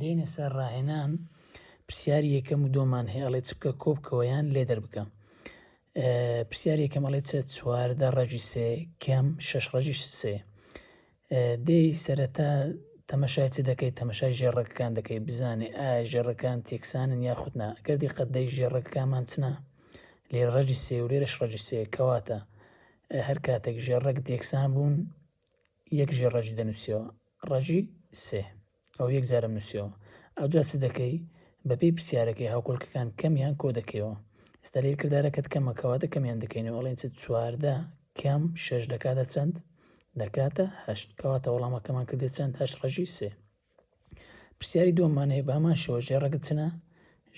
دێنە سەر ڕاهێنان پرسیاری یەکەم و دۆمان هەیە ئەڵێ چ بکە کۆ بکەوە یان لێ دەربکە. پرسیاری یەکەم ئەڵێ چ 14 ڕەجی 3 کەم 6 ڕەجی 3. دێی سەرەتا تەمەشای چ دەکەیت؟ تەمەشای ژێڕەکەکان دەکەی بزانێ ئایا ژێڕەکان تێکسانن یاخودنا. ئەگەر دیقەت دەی ژێڕەکەکانمان چنە لێرە ڕەجی 3 و لێرەش ڕەجی 3 کەواتە هەر کاتێک ژێڕەک تێکسان بوون یەک ژێڕەجی دەنووسیەوە ڕەجی 3 ئەو یەک جارە نووسیەوە. ئەوجا چ دەکەی؟ بەپێی پرسیارەکەی هاوکۆڵکەکان کەمیان کۆ دەکەیەوە. ئێستا لێر کردارەکەت کەمە کەواتە کەمیان دەکەینەوە ئەڵێن 14 کەم 6 دەکاتە چەند؟ دەکاتە 8 کەواتە وەڵامەکەمان کردێت چەند؟ 8 ڕەجی 3. پرسیاری دووەممان هەیە بامان شەوە ژێڕەکەت چنە؟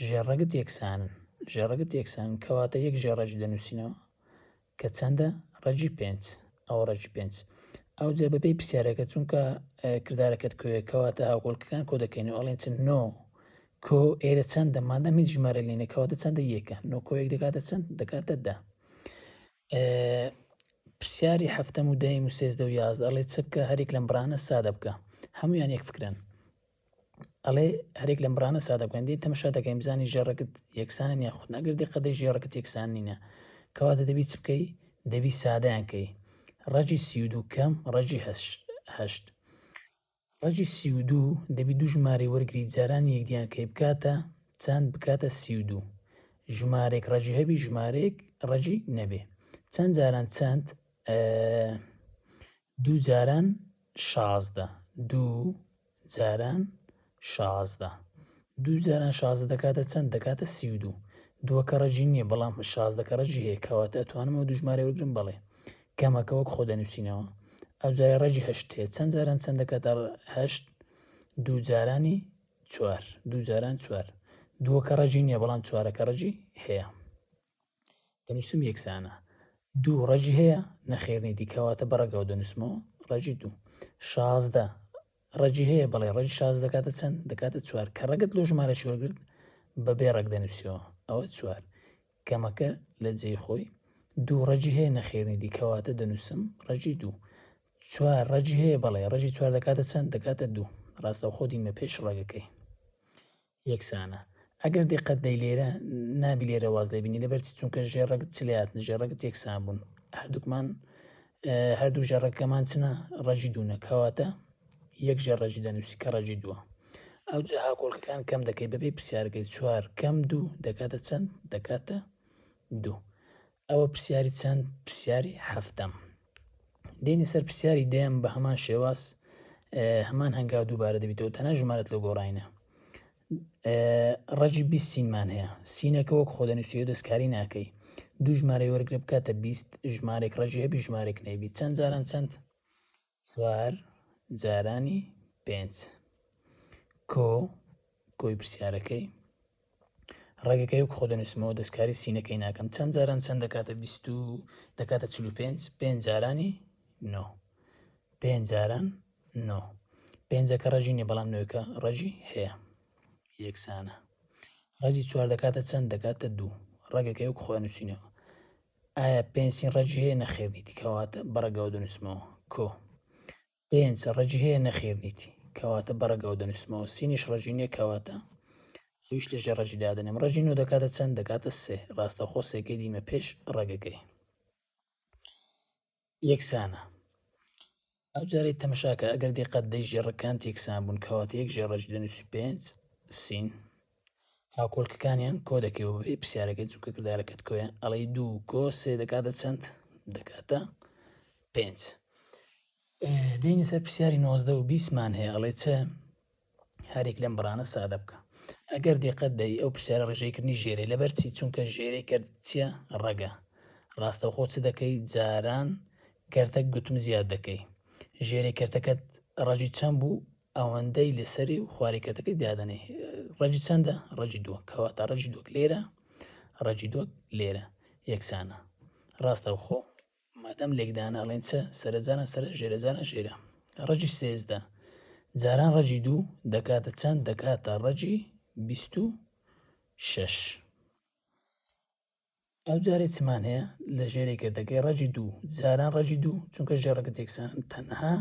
ژێڕەکەت یەکسانن. ژێڕەکەت یەکسانن کەواتە یەک ژێڕەجی دەنووسینەوە کە چەندە؟ ڕەجی 5 ئەو ڕەجی 5. ئەوجا بەپێی پرسیارەکە چونکە کردارەکەت کۆیە کەواتە هاوکۆڵکەکان کۆ دەکەینەوە ئەڵێن چەند نۆ کۆ ئێرە چەندە مادەم هیچ ژمارە لێنە کەواتە چەندە یەکە نۆ کۆ یەک دەکاتە چەند؟ دەکاتە 10. پرسیاری هەفتەم و دەیم و سێزدە و یازدە ئەڵێ چ بکە هەرێک لەم بڕانە سادە بکە. هەموویان یەک فکرن ئەڵێ هەرێک لەم بڕانە سادە بکەن. دێ تەمەشا دەکەین بزانی ژێڕەکەت یەکسانن یاخود ئەگەر دیقەت ژێڕەکەت یەکسان نینە کەواتە دەبی چ بکەی؟ دەبی سادەیانکەی. ڕەجی 32 کەم ڕەجی 8. ڕەجی 32 دەبی دوو ژمارەی وەرگری جارانی یەکدیانکەی بکاتە چەند؟ بکاتە 32. ژمارێک ڕەجی هەبی ژمارێک ڕەجی نەبێ. چەند جاران چەند؟ دوو جاران 16. دوو جاران 16. دوو جاران 16 دەکاتە چەند؟ دەکاتە 32. دووەکە ڕەجی نییە بەڵام 16کە ڕەجی هەیە کەواتە ئەتوانمەوە دوو ژمارە وەرگرم بەڵێ کەمەکە وەک خۆ دەنووسینەوە. ئەو جارە ڕەجی 8 هەیە چەند جاران چەند دەکاتە 8؟ دوو جارانی 4. دوو جاران 4. دووەکە ڕەجی نییە بەڵام 4ەکە ڕەجی هەیە دەنووسم یەکسانە. دوو ڕەجی هەیە نەخێرنیتی کەواتە بەڕێگەوە دەنووسمەوە ڕەجی 2. 16 ڕەجی هەیە بەڵێ ڕەجی 16 دەکاتە چەند؟ دەکاتە 4 کە ڕەگەت لەو ژمارەی وەرگرت بەبێ ڕێک دەنووسیەوە ئەوە 4 کەمەکە لە جێی خۆی. دوو ڕەجی هەیە نەخێرنیتی کەواتە دەنووسم ڕەجی 2. 4 ڕەجی هەیە بەڵێ ڕەجی 4 دەکاتە چەند؟ دەکاتە 2 ڕاستە خۆ دیمە پێش ڕێگەکەی یەکسانە. ئەگەر دیقەت دەی لێرە نابی لێرە واز دەبینی لەبەرچی چونکە ژێڕەکەت چلاتن ژێڕەکەت یەکسان بوون هەردووکمان هەردوو ژێڕەکەمان چنە ڕەجی دوونە کەواتە یەک ژێڕەجی دەنووسی کە ڕەجی 2. ئەوجا هاوکۆڵکەکان کەم دەکەی بەبێ پرسیارەکەی 4 کەم 2 دەکاتە چەند؟ دەکاتە 2. ئەوە پرسیاری چەند؟ پرسیاری هەفتەم. دێنی سەر پرسیاری دێم بە هەمان شێواز هەمان هەنگاو دووبارە دەبیتەوە تەنها ژمارەت لە گۆڕاینە. ڕەجی 20 سینمان هەیە سینەکە وەک خۆ دەنووسی و دەستکاری ناکەی دوو ژمارەی وەرگرە بکاتە 20 ژمارێک ڕەجی هەبی ژمارێک نەیبی چەند جاران چەند؟ 4 جارانی 5. کۆی پرسیارەکەی ڕێگەکەی وەک خۆ دەنووسمەوە دەستکاری سینەکەی ناکەم چەند جاران چەند دەکاتە 20 دەکاتە 45 5 جارانی 9. 5 جاران 9. 5ەکە ڕەجی نیە بەڵام نوێکە ڕەجی هەیە یەکسانە. ڕەجی 4 دەکاتە چەند؟ دەکاتە 2 ڕێگەکەی وەک خۆ نووسینەوە. ئایا 5 سین ڕەجی هەیە نەخێرنیتی کەواتە بەڕێگەوە دەنووسمەوە کۆ. 5 ڕەجی هەیە نەخێرنیتی کەواتە بەڕێگەوە دەنووسمەوە سینیش ڕەجی نییە کەواتە ئەویش لەژێ ڕەجی دادەنێم. ڕەجی 9 دەکاتە چەند؟ دەکاتە 3 ڕاستەوخۆ سێکەی دیمە پێش ڕێگەکەی یەکسانە. ئەو جارەی تەمەشاکە ئەگەر دیقەت دەی ژێڕەکان تێکسان بوون کەواتە یەک ژێڕەجی دەنووسی 5 سین هاوکۆڵکەکانیان کۆ دەکەیەوە بەبێ پرسیارەکەی چونکە کردارەکەت کۆیە ئەڵێ 2 کۆ 3 دەکاتە چەند؟ دەکاتە 5. دێنی سەر پرسیاری 19 و 20مان هەیە ئەڵێ چە هەرێک لەم بڕانە سادە بکە. ئەگەر دیقەت دەی ئەو پرسیارە ڕێژەیکردنی ژێرەی لەبەرچی چونکە ژێرەی کرد چییە؟ ڕەگە ڕاستەوخۆ چ دەکەی؟ جاران کەرتە گوتم زیاد دەکەی ژێری کەرتەکەت ڕەجی چەند بوو ئەوەندەی لەسەری و خواری کەرتەکەی دادەنێ ڕەجی چەندە؟ ڕەجی 2 کەواتە ڕەجی 2 لێرە ڕەجی 2 لێرە یەکسانە. ڕاستەوخۆ مادەم لێکدانە ئەڵێن چە سەرجانە سەر ژێرەجانە ژێرە. ڕەجی 13 جاران ڕەجی 2 دەکاتە چەند؟ دەکاتە ڕەجی 26. ئەو جارێ چمان هەیە لە ژێرەی کردەکەی ڕەجی 2 جاران ڕەجی 2 چونکە ژێڕەکە تێکسان تەنها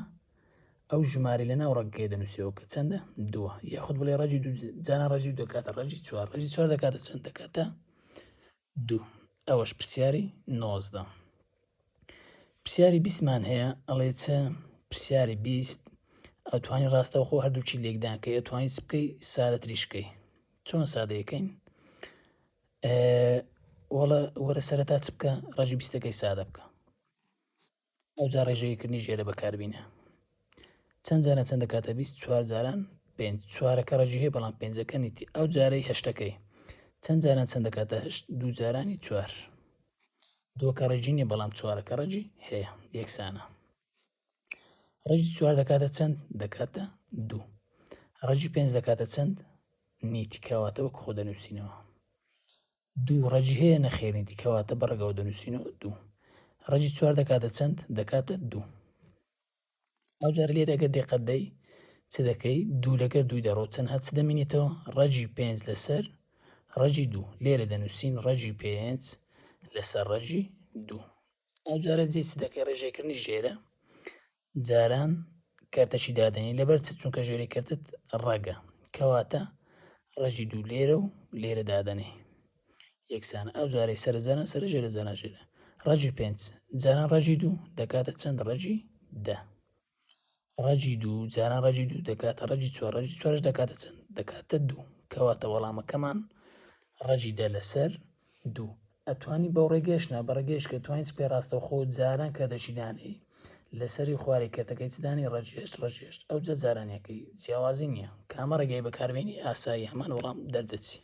ئەو ژمارە لە ناو ڕەگەکەی دەنووسیەوە کە چەندە 2 یاخود بڵێ ڕەجی 2 جانە ڕەجی 2 دەکاتە ڕەجی 4 ڕەجی 4 دەکاتە چەند دەکاتە 2 ئەوەش پرسیاری 19 پرسیاری 20مان هەیە ئەڵێ چە پرسیاری 20 ئەتوانی ڕاستەوخۆ هەردووچی لێکدانکەی ئەتوانی چ بکەی سادەتریشکەی چۆن سادەیەکەین وەڵە وەرە سەرەتا چ بکە ڕەجی 20ەکەی سادە بکە ئەو جا ڕێژەیەکردنی ژێرە بەکاربینە چەند جارە چەند دەکاتە 20 4 جاران 5 4ەکە ڕەجی هەیە بەڵام 5ەکە نیتی ئەو جارەی هەشتەکەی چەند جاران چەند دەکاتە 2 جارانی 4 2کە ڕێجی نیە بەڵام 4ەکە ڕەجی هەیە یەکسانە ڕەجی 4 دەکاتە چەند دەکاتە 2 ڕەجی 5 دەکاتە چەند نیتی کەواتە وەک خۆ دەنووسینەوە 2 ڕەجی هەیە نەخێرنیتی کەواتە بەڕێگەوە دەنووسینەوە 2 ڕەجی 4 دەکاتە چەند دەکاتە 2 ئەو جار لێرەگە دقت دەی چ دەکەی 2 لەگەر 2 دەڕۆ چەند هەچ دەمێنێتەوە ڕەجی 5 لەسەر ڕەجی 2 لێرە دەنووسین ڕەجی 5 لەسەر ڕەجی 2 ئەو جارە جێ چ دەکەی ڕێژەیەکردنی ژێرە جاران کارتەشی دادەنی لەبەر چ چونکە ژێری کردت ڕەگە کەواتە ڕەجی 2 لێرە و لێرە دادەنێ یەکسانە ئەو جارەی سەرجانە سەر ژێرە جانە ژێرە ڕەجی 5 جاران ڕەجی 2 دەکاتە چەند ڕەجی 10 ڕەجی 2 جاران ڕەجی 2 دەکاتە ڕەجی 4 ڕەجی 4 دەکاتە چەند دەکاتە 2 کەواتە وەڵامەکەمان ڕەجی 10 لەسەر 2 ئەتوانی بەو ڕێگەشنا بەڕێگەش کە توانیت پێ ڕاستەوخۆ جاران کە دەشیدانی لەسەری خوارێ کردەکەی چدانی ڕەجێشت ئەو جە جارانیەکەی جیاوازی نییە کامە ڕێگەی بەکاربێنی ئاسایی هەمان وەڵام دەردەچی